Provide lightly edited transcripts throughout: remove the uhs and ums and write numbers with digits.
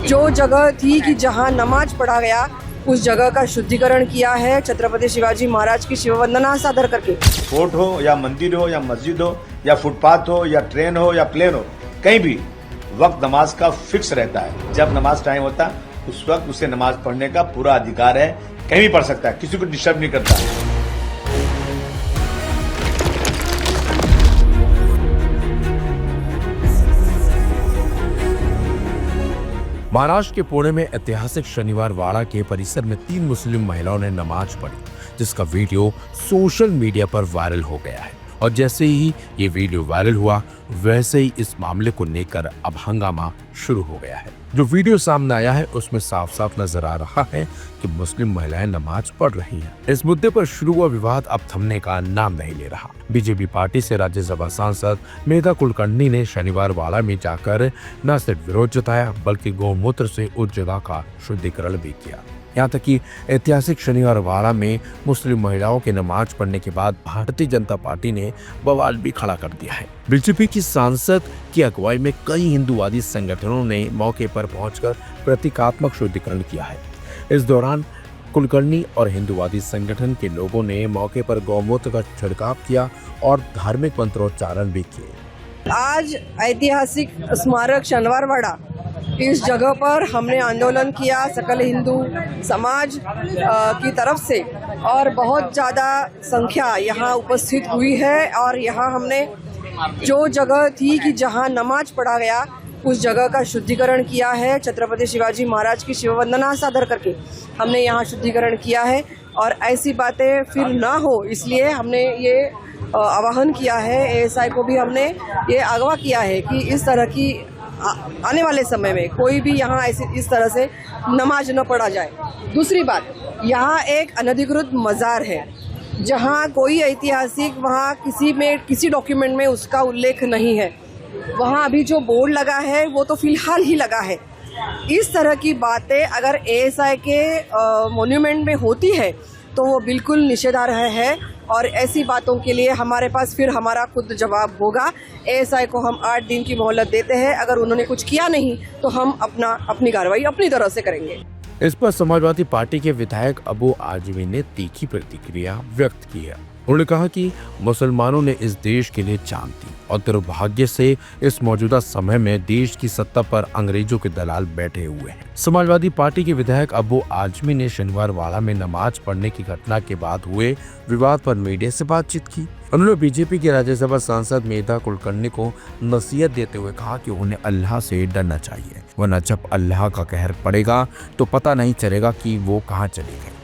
जो जगह थी कि जहाँ नमाज पढ़ा गया उस जगह का शुद्धिकरण किया है छत्रपति शिवाजी महाराज की शिव वंदना सादर करके। फोर्ट हो या मंदिर हो या मस्जिद हो या फुटपाथ हो या ट्रेन हो या प्लेन हो, कहीं भी वक्त नमाज का फिक्स रहता है। जब नमाज टाइम होता है उस वक्त उसे नमाज पढ़ने का पूरा अधिकार है, कहीं भी पढ़ सकता है, किसी को डिस्टर्ब नहीं करता। महाराष्ट्र के पुणे में ऐतिहासिक शनिवार वाड़ा के परिसर में 3 मुस्लिम महिलाओं ने नमाज पढ़ी, जिसका वीडियो सोशल मीडिया पर वायरल हो गया है। और जैसे ही ये वीडियो वायरल हुआ वैसे ही इस मामले को लेकर अब हंगामा शुरू हो गया है। जो वीडियो सामने आया है उसमें साफ साफ नजर आ रहा है कि मुस्लिम महिलाएं नमाज पढ़ रही हैं। इस मुद्दे पर शुरू हुआ विवाद अब थमने का नाम नहीं ले रहा। बीजेपी पार्टी से राज्यसभा सांसद मेधा कुलकर्णी ने शनिवार वाड़ा में जाकर न सिर्फ विरोध जताया बल्कि गौमूत्र से उस जगह का शुद्धिकरण भी किया। यहाँ तक कि ऐतिहासिक शनिवार वाड़ा में मुस्लिम महिलाओं के नमाज पढ़ने के बाद भारतीय जनता पार्टी ने बवाल भी खड़ा कर दिया है। बीजेपी की सांसद की अगुवाई में कई हिंदूवादी संगठनों ने मौके पर पहुंचकर प्रतीकात्मक शुद्धिकरण किया है। इस दौरान कुलकर्णी और हिंदूवादी संगठन के लोगों ने मौके पर गौमूत्र का छिड़काव किया और धार्मिक मंत्रोच्चारण भी किए। आज ऐतिहासिक स्मारक शनिवार वाड़ा इस जगह पर हमने आंदोलन किया सकल हिंदू समाज की तरफ से, और बहुत ज़्यादा संख्या यहाँ उपस्थित हुई है। और यहाँ हमने जो जगह थी कि जहाँ नमाज पढ़ा गया उस जगह का शुद्धिकरण किया है छत्रपति शिवाजी महाराज की शिव वंदना सादर करके हमने यहाँ शुद्धिकरण किया है। और ऐसी बातें फिर ना हो इसलिए हमने ये आह्वान किया है, एएसआई को भी हमने ये अगवा किया है कि इस तरह की आने वाले समय में कोई भी यहाँ ऐसे इस तरह से नमाज न पढ़ा जाए। दूसरी बात, यहाँ एक अनधिकृत मज़ार है जहाँ कोई ऐतिहासिक वहाँ किसी डॉक्यूमेंट में उसका उल्लेख नहीं है। वहाँ अभी जो बोर्ड लगा है वो तो फिलहाल ही लगा है। इस तरह की बातें अगर एएसआई के मॉन्यूमेंट में होती है तो वो बिल्कुल निषेधार्ह है। और ऐसी बातों के लिए हमारे पास फिर हमारा खुद जवाब होगा। एएसआई को हम 8 दिन की मोहलत देते हैं, अगर उन्होंने कुछ किया नहीं तो हम अपनी कार्रवाई अपनी तरह से करेंगे। इस पर समाजवादी पार्टी के विधायक अबू आजमी ने तीखी प्रतिक्रिया व्यक्त की है। उन्होंने कहा कि मुसलमानों ने इस देश के लिए जान दी और दुर्भाग्य से इस मौजूदा समय में देश की सत्ता पर अंग्रेजों के दलाल बैठे हुए हैं। समाजवादी पार्टी के विधायक अबू आजमी ने शनिवार वाड़ा में नमाज पढ़ने की घटना के बाद हुए विवाद पर मीडिया से बातचीत की। उन्होंने बीजेपी के राज्यसभा सांसद मेधा कुलकर्णी को नसीहत देते हुए कहा कि उन्हें अल्लाह से डरना चाहिए, वरना जब अल्लाह का कहर पड़ेगा तो पता नहीं चलेगा कि वो कहाँ चले गए।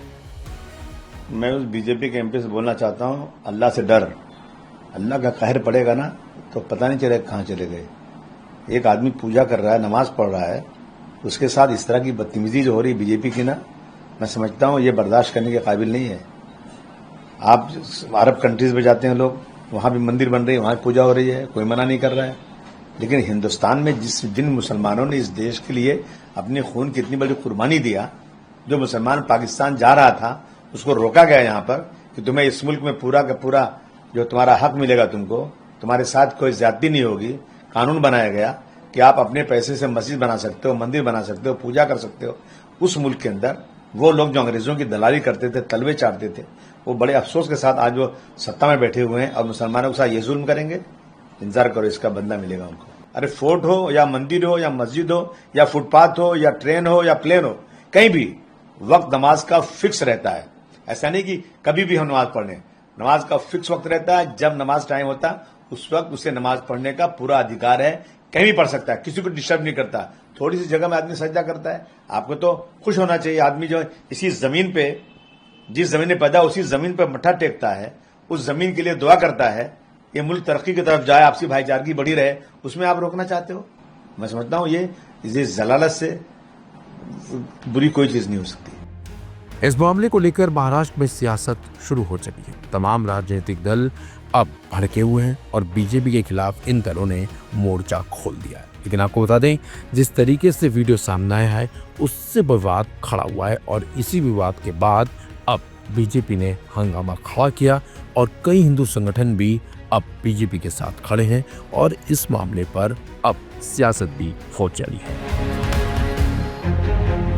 मैं उस बीजेपी के एमपी से बोलना चाहता हूं, अल्लाह से डर। अल्लाह का कहर पड़ेगा ना तो पता नहीं चलेगा कहाँ चले गए। एक आदमी पूजा कर रहा है, नमाज पढ़ रहा है, उसके साथ इस तरह की बदतमीजी जो हो रही बीजेपी की ना, मैं समझता हूं ये बर्दाश्त करने के काबिल नहीं है। आप अरब कंट्रीज में जाते हैं लोग, वहां भी मंदिर बन रही है, वहां पूजा हो रही है, कोई मना नहीं कर रहा है। लेकिन हिंदुस्तान में जिन मुसलमानों ने इस देश के लिए अपने खून की इतनी बड़ी कुर्बानी दिया, जो मुसलमान पाकिस्तान जा रहा था उसको रोका गया यहाँ पर कि तुम्हें इस मुल्क में पूरा का पूरा जो तुम्हारा हक मिलेगा, तुम्हारे साथ कोई ज्यादती नहीं होगी। कानून बनाया गया कि आप अपने पैसे से मस्जिद बना सकते हो, मंदिर बना सकते हो, पूजा कर सकते हो। उस मुल्क के अंदर वो लोग जो अंग्रेजों की दलाली करते थे, तलवे चाटते थे, वो बड़े अफसोस के साथ आज वो सत्ता में बैठे हुए हैं और मुसलमानों के साथ ये जुल्म करेंगे। इंतजार करो, इसका बदला मिलेगा उनको। अरे फोर्ट हो या मंदिर हो या मस्जिद हो या फुटपाथ हो या ट्रेन हो या प्लेन हो, कहीं भी वक्त नमाज का फिक्स रहता है। ऐसा नहीं कि कभी भी हम नमाज पढ़ने, नमाज का फिक्स वक्त रहता है। जब नमाज टाइम होता है उस वक्त उसे नमाज पढ़ने का पूरा अधिकार है, कहीं भी पढ़ सकता है, किसी को डिस्टर्ब नहीं करता। थोड़ी सी जगह में आदमी सजदा करता है, आपको तो खुश होना चाहिए। आदमी जो इसी जमीन पे, जिस जमीन में पैदा उसी जमीन पे मत्था टेकता है, उस जमीन के लिए दुआ करता है, ये मुल्क तरक्की की तरफ जाए, आपसी भाईचारगी बढ़ी रहे, उसमें आप रोकना चाहते हो। मैं समझता हूं ये जलालत से बुरी कोई चीज नहीं हो सकती। इस मामले को लेकर महाराष्ट्र में सियासत शुरू हो चुकी है। तमाम राजनीतिक दल अब भड़के हुए हैं और बीजेपी के खिलाफ इन दलों ने मोर्चा खोल दिया है। लेकिन आपको बता दें, जिस तरीके से वीडियो सामने आया है उससे विवाद खड़ा हुआ है और इसी विवाद के बाद अब बीजेपी ने हंगामा खड़ा किया और कई हिंदू संगठन भी अब बीजेपी के साथ खड़े हैं और इस मामले पर अब सियासत भी हो चली है। है।